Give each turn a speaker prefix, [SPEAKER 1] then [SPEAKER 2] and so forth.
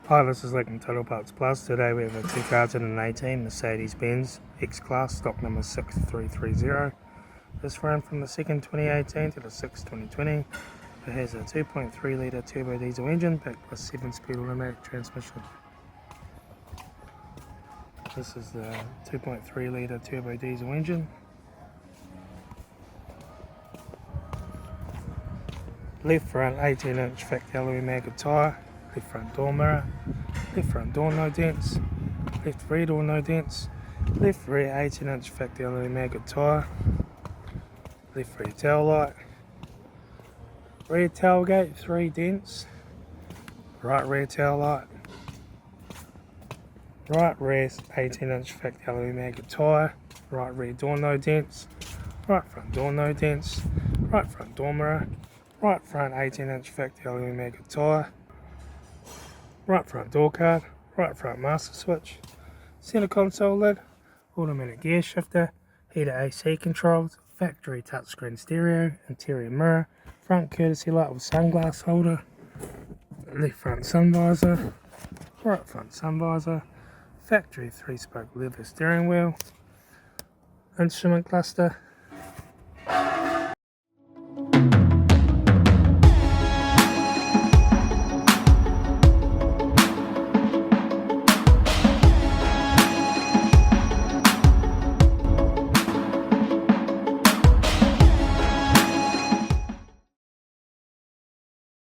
[SPEAKER 1] Hi, this is Litre Total Parts Plus. Today we have a 2018 Mercedes-Benz X-class, stock number 6330. This ran from the 2nd 2018 to the 6th 2020. It has a 2.3 litre turbo diesel engine backed with 7-speed automatic transmission. This is the 2.3 litre turbo diesel engine. Left front 18-inch factory alloy maggot tyre. Left front door mirror. Left front door no dents. Left rear door no dents. Left rear 18-inch factory alloy maggot tyre. Left rear tail light. Rear tailgate 3 dents. Right rear tail light. Right rear 18-inch factory alloy maggot tyre. Right rear door no dents. Right front door no dents. Right front door mirror. Right front 18-inch factory alloy maggot tyre. Right front door card. Right front master switch. Center console lid. Automatic gear shifter. Heater AC controls. Factory touchscreen stereo. Interior mirror. Front courtesy light with sunglass holder. Left front sun visor. Right front sun visor. Factory 3-spoke leather steering wheel. Instrument cluster.